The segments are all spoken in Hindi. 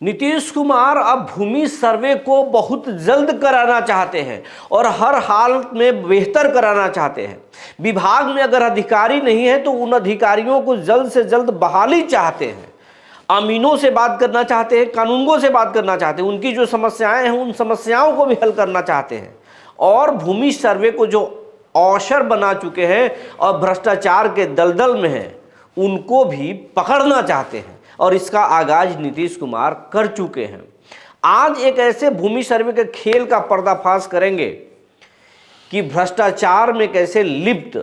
नीतीश कुमार अब भूमि सर्वे को बहुत जल्द कराना चाहते हैं और हर हाल में बेहतर कराना चाहते हैं। विभाग में अगर अधिकारी नहीं है तो उन अधिकारियों को जल्द से जल्द बहाली चाहते हैं। अमीनों से बात करना चाहते हैं, कानूनगों से बात करना चाहते हैं, उनकी जो समस्याएं हैं उन समस्याओं को भी हल करना चाहते हैं और भूमि सर्वे को जो अवसर बना चुके हैं और भ्रष्टाचार के दलदल में हैं उनको भी पकड़ना चाहते हैं और इसका आगाज नीतीश कुमार कर चुके हैं। आज एक ऐसे भूमि सर्वे के खेल का पर्दाफाश करेंगे कि भ्रष्टाचार में कैसे लिप्त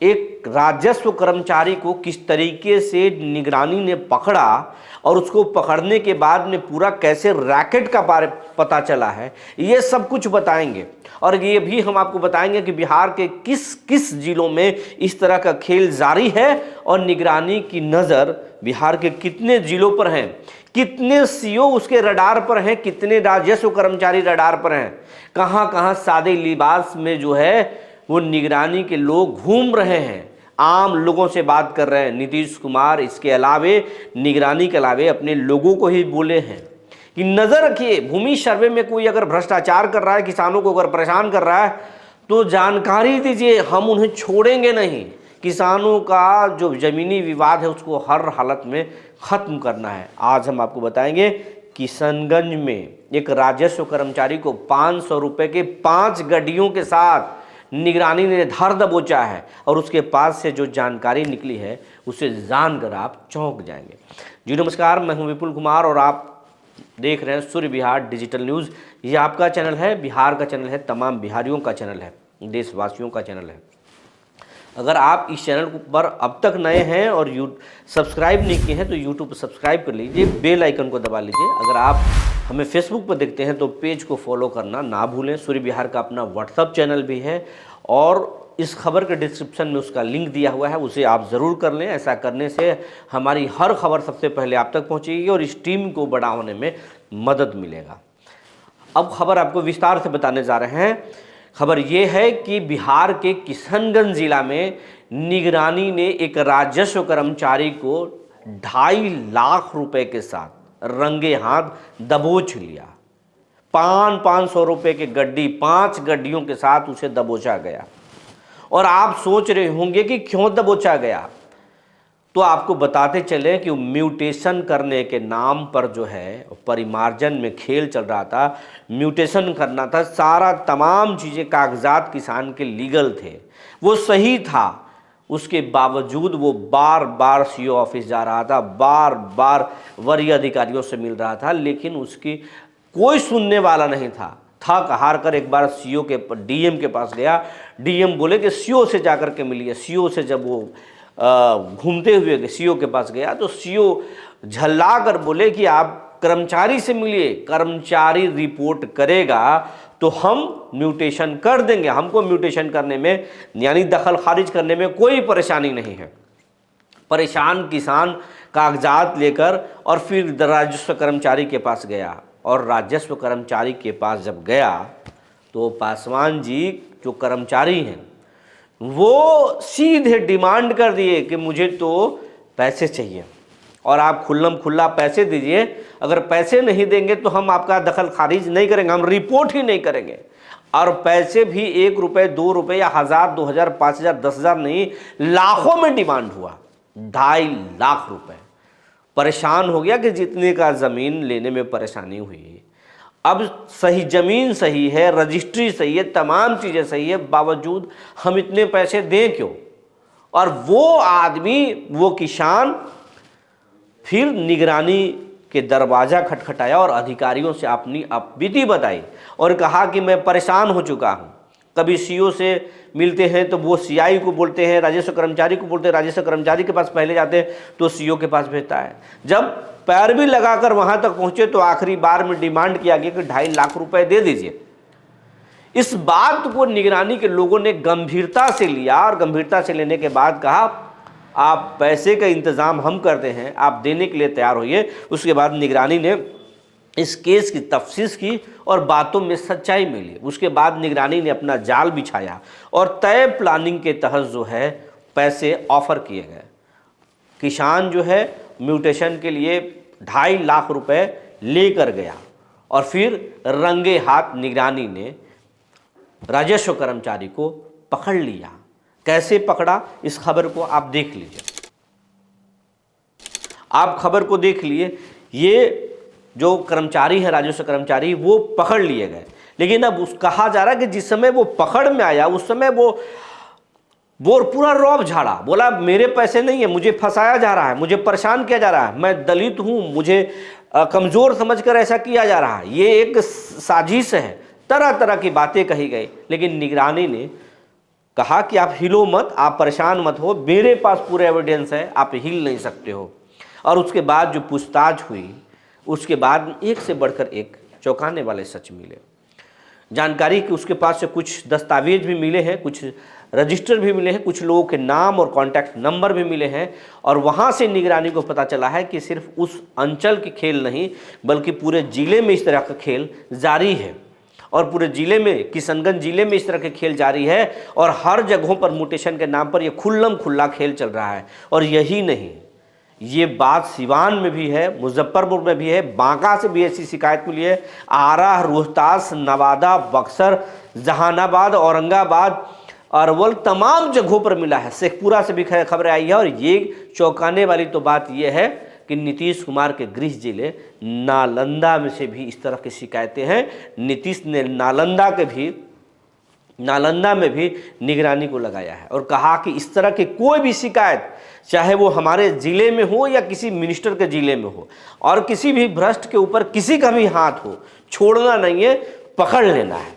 एक राजस्व कर्मचारी को किस तरीके से निगरानी ने पकड़ा और उसको पकड़ने के बाद में पूरा कैसे रैकेट का बारे पता चला है, ये सब कुछ बताएंगे। और ये भी हम आपको बताएंगे कि बिहार के किस किस जिलों में इस तरह का खेल जारी है और निगरानी की नज़र बिहार के कितने जिलों पर हैं, कितने सीओ उसके रडार पर हैं, कितने राजस्व कर्मचारी रडार पर हैं, कहाँ कहाँ सादे लिबास में जो है वो निगरानी के लोग घूम रहे हैं, आम लोगों से बात कर रहे हैं। नीतीश कुमार इसके अलावे निगरानी के अलावे अपने लोगों को ही बोले हैं कि नज़र रखिए, भूमि सर्वे में कोई अगर भ्रष्टाचार कर रहा है, किसानों को अगर परेशान कर रहा है तो जानकारी दीजिए, हम उन्हें छोड़ेंगे नहीं। किसानों का जो ज़मीनी विवाद है उसको हर हालत में ख़त्म करना है। आज हम आपको बताएंगे किशनगंज में एक राजस्व कर्मचारी को 500 रुपये के 5 गड्डियों के साथ निगरानी ने धर दबोचा है और उसके पास से जो जानकारी निकली है उसे जानकर आप चौंक जाएंगे। जी नमस्कार, मैं हूं विपुल कुमार और आप देख रहे हैं सूर्य बिहार डिजिटल न्यूज़। ये आपका चैनल है, बिहार का चैनल है, तमाम बिहारियों का चैनल है, देशवासियों का चैनल है। अगर आप इस चैनल पर अब तक नए हैं और सब्सक्राइब नहीं किए हैं तो यूट्यूब पर सब्सक्राइब कर लीजिए, बेल आइकन को दबा लीजिए। अगर आप हमें फेसबुक पर देखते हैं तो पेज को फॉलो करना ना भूलें। सूर्य बिहार का अपना व्हाट्सअप चैनल भी है और इस खबर के डिस्क्रिप्शन में उसका लिंक दिया हुआ है, उसे आप ज़रूर कर लें। ऐसा करने से हमारी हर खबर सबसे पहले आप तक पहुँचेगी और इस टीम को बड़ा होने में मदद मिलेगा। अब खबर आपको विस्तार से बताने जा रहे हैं। खबर ये है कि बिहार के किशनगंज जिला में निगरानी ने एक राजस्व कर्मचारी को 2.5 लाख रुपए के साथ रंगे हाथ दबोच लिया। 500 रुपये की गड्डी, 5 गड्डियों के साथ उसे दबोचा गया। और आप सोच रहे होंगे कि क्यों दबोचा गया, तो आपको बताते चले कि म्यूटेशन करने के नाम पर जो है परिमार्जन में खेल चल रहा था, म्यूटेशन करना था। सारा तमाम चीज़ें, कागजात किसान के लीगल थे, वो सही था। उसके बावजूद वो बार बार सीओ ऑफिस जा रहा था, बार बार वरीय अधिकारियों से मिल रहा था, लेकिन उसकी कोई सुनने वाला नहीं था। थक हार कर एक बार सीओ के डीएम के पास गया। डीएम बोले कि सीओ से जाकर के मिलिए। सीओ से जब वो घूमते हुए सीओ के पास गया तो सीओ झल्ला कर बोले कि आप कर्मचारी से मिलिए, कर्मचारी रिपोर्ट करेगा तो हम म्यूटेशन कर देंगे। हमको म्यूटेशन करने में यानी दखल खारिज करने में कोई परेशानी नहीं है। परेशान किसान कागजात लेकर और फिर राजस्व कर्मचारी के पास गया और राजस्व कर्मचारी के पास जब गया तो पासवान जी जो कर्मचारी हैं वो सीधे डिमांड कर दिए कि मुझे तो पैसे चाहिए और आप खुल्लम खुल्ला पैसे दीजिए। अगर पैसे नहीं देंगे तो हम आपका दखल खारिज नहीं करेंगे, हम रिपोर्ट ही नहीं करेंगे। और पैसे भी 1 रुपये, 2 रुपये या 1000, 2000, 5000, 10,000 नहीं, लाखों में डिमांड हुआ। 2.5 लाख रुपए। परेशान हो गया कि जितने का ज़मीन लेने में परेशानी हुई। अब सही ज़मीन सही है, रजिस्ट्री सही है, तमाम चीज़ें सही है, बावजूद हम इतने पैसे दें क्यों? और वो आदमी, वो किसान फिर निगरानी के दरवाज़ा खटखटाया और अधिकारियों से अपनी बीती बताई और कहा कि मैं परेशान हो चुका हूँ। कभी सीओ से मिलते हैं तो वो सीआई को बोलते हैं, राजस्व कर्मचारी को बोलते हैं, राजस्व कर्मचारी के पास पहले जाते हैं तो सीओ के पास भेजता है। जब पैर भी लगाकर वहां तक पहुंचे तो आखिरी बार में डिमांड किया गया कि 2.5 लाख रुपए दे दीजिए। इस बात को निगरानी के लोगों ने गंभीरता से लिया और गंभीरता से लेने के बाद कहा आप पैसे का इंतजाम हम करते हैं, आप देने के लिए तैयार होइए। उसके बाद निगरानी ने इस केस की तफ्तीश की और बातों में सच्चाई मिली। उसके बाद निगरानी ने अपना जाल बिछाया और तय प्लानिंग के तहत जो है पैसे ऑफर किए गए। किसान जो है म्यूटेशन के लिए 2.5 लाख रुपए लेकर गया और फिर रंगे हाथ निगरानी ने राजस्व कर्मचारी को पकड़ लिया। कैसे पकड़ा, इस खबर को आप देख लीजिए। आप खबर को देख लिए, ये जो कर्मचारी है राजस्व कर्मचारी, वो पकड़ लिए गए। लेकिन अब कहा जा रहा है कि जिस समय वो पकड़ में आया उस समय वो पूरा रौब झाड़ा, बोला मेरे पैसे नहीं है, मुझे फंसाया जा रहा है, मुझे परेशान किया जा रहा है, मैं दलित हूं, मुझे कमजोर समझकर ऐसा किया जा रहा है, ये एक साजिश है। तरह तरह की बातें कही गई। लेकिन निगरानी ने कहा कि आप हिलो मत, आप परेशान मत हो, मेरे पास पूरे एविडेंस है, आप हिल नहीं सकते हो। और उसके बाद जो पूछताछ हुई, उसके बाद एक से बढ़कर एक चौंकाने वाले सच मिले। जानकारी कि उसके पास से कुछ दस्तावेज भी मिले हैं, कुछ रजिस्टर भी मिले हैं, कुछ लोगों के नाम और कॉन्टैक्ट नंबर भी मिले हैं। और वहाँ से निगरानी को पता चला है कि सिर्फ उस अंचल के खेल नहीं बल्कि पूरे जिले में इस तरह का खेल जारी है। और पूरे जिले में, किशनगंज जिले में इस तरह के खेल जारी है और हर जगहों पर म्यूटेशन के नाम पर यह खुल्लम खुल्ला खेल चल रहा है। और यही नहीं, ये बात सिवान में भी है, मुजफ्फरपुर में भी है, बांका से भी ऐसी शिकायत मिली है, आरा, रोहतास, नवादा, बक्सर, जहानाबाद, औरंगाबाद, अरवल, तमाम जगहों पर मिला है। शेखपुरा से भी खबर आई है। और ये चौंकाने वाली तो बात यह है कि नीतीश कुमार के गृह जिले नालंदा में से भी इस तरह की शिकायतें हैं। नीतीश ने नालंदा में भी निगरानी को लगाया है और कहा कि इस तरह की कोई भी शिकायत, चाहे वो हमारे ज़िले में हो या किसी मिनिस्टर के ज़िले में हो, और किसी भी भ्रष्ट के ऊपर किसी का भी हाथ हो, छोड़ना नहीं है, पकड़ लेना है।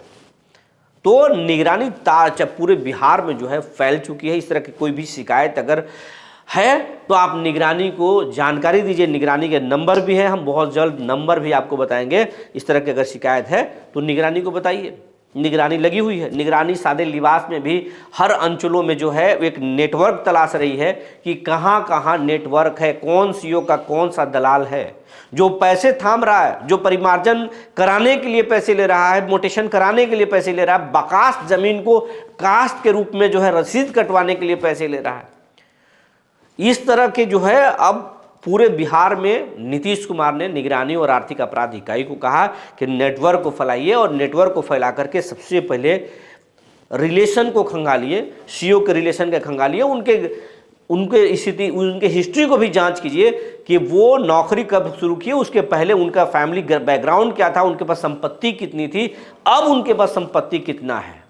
तो निगरानी तार पूरे बिहार में जो है फैल चुकी है। इस तरह की कोई भी शिकायत अगर है तो आप निगरानी को जानकारी दीजिए। निगरानी के नंबर भी है, हम बहुत जल्द नंबर भी आपको बताएंगे। इस तरह की अगर शिकायत है तो निगरानी को बताइए। निगरानी लगी हुई है। निगरानी सादे लिबास में भी हर अंचलों में जो है एक नेटवर्क तलाश रही है कि कहाँ कहाँ नेटवर्क है, कौन सीओ का कौन सा दलाल है जो पैसे थाम रहा है, जो परिमार्जन कराने के लिए पैसे ले रहा है, मोटेशन कराने के लिए पैसे ले रहा है, बकास जमीन को कास्ट के रूप में जो है रसीद कटवाने के लिए पैसे ले रहा है। इस तरह के जो है अब पूरे बिहार में नीतीश कुमार ने निगरानी और आर्थिक अपराध इकाई को कहा कि नेटवर्क को फैलाइए और नेटवर्क को फैला करके सबसे पहले रिलेशन को खंगालिए, सीओ के रिलेशन के खंगालिए, उनके स्थिति, उनके हिस्ट्री को भी जांच कीजिए कि वो नौकरी कब शुरू किए, उसके पहले उनका फैमिली बैकग्राउंड क्या था, उनके पास संपत्ति कितनी थी, अब उनके पास संपत्ति कितना है,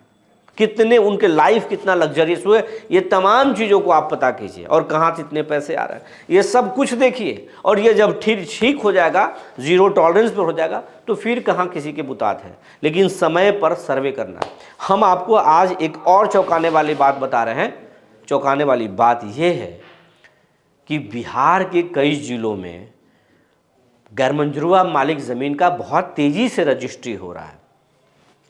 कितने उनके लाइफ कितना लग्जरियस हुए, ये तमाम चीज़ों को आप पता कीजिए। और कहाँ से इतने पैसे आ रहे हैं, ये सब कुछ देखिए। और ये जब ठीक हो जाएगा, जीरो टॉलरेंस पर हो जाएगा, तो फिर कहाँ किसी के बुतात है। लेकिन समय पर सर्वे करना है। हम आपको आज एक और चौंकाने वाली बात बता रहे हैं। चौंकाने वाली बात यह है कि बिहार के कई जिलों में गैरमंजूरवा मालिक ज़मीन का बहुत तेज़ी से रजिस्ट्री हो रहा है,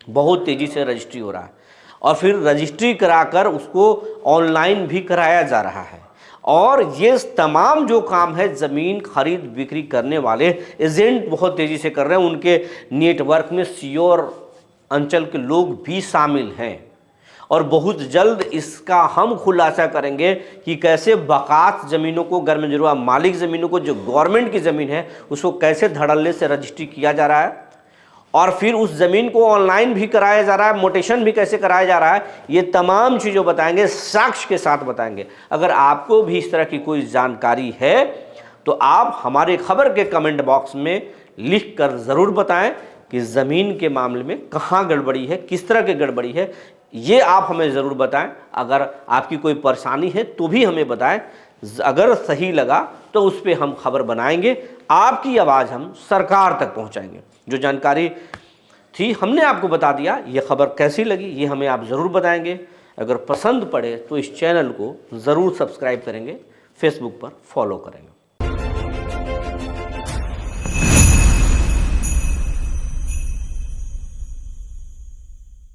बहुत तेज़ी से रजिस्ट्री हो रहा है। और फिर रजिस्ट्री कराकर उसको ऑनलाइन भी कराया जा रहा है। और ये तमाम जो काम है ज़मीन खरीद बिक्री करने वाले एजेंट बहुत तेज़ी से कर रहे हैं। उनके नेटवर्क में सीओ और अंचल के लोग भी शामिल हैं। और बहुत जल्द इसका हम खुलासा करेंगे कि कैसे बकास ज़मीनों को, गैरमंजूरवा मालिक ज़मीनों को, जो गवर्नमेंट की ज़मीन है, उसको कैसे धड़ल्ले से रजिस्ट्री किया जा रहा है और फिर उस ज़मीन को ऑनलाइन भी कराया जा रहा है, मोटेशन भी कैसे कराया जा रहा है। ये तमाम चीज़ों बताएंगे, साक्ष्य के साथ बताएंगे। अगर आपको भी इस तरह की कोई जानकारी है तो आप हमारे खबर के कमेंट बॉक्स में लिख कर ज़रूर बताएं कि ज़मीन के मामले में कहाँ गड़बड़ी है, किस तरह की गड़बड़ी है, ये आप हमें ज़रूर बताएं। अगर आपकी कोई परेशानी है तो भी हमें बताएं। अगर सही लगा तो उस पर हम खबर बनाएंगे, आपकी आवाज़ हम सरकार तक पहुंचाएंगे। जो जानकारी थी हमने आपको बता दिया। ये खबर कैसी लगी ये हमें आप ज़रूर बताएंगे। अगर पसंद पड़े तो इस चैनल को ज़रूर सब्सक्राइब करेंगे, फेसबुक पर फॉलो करेंगे।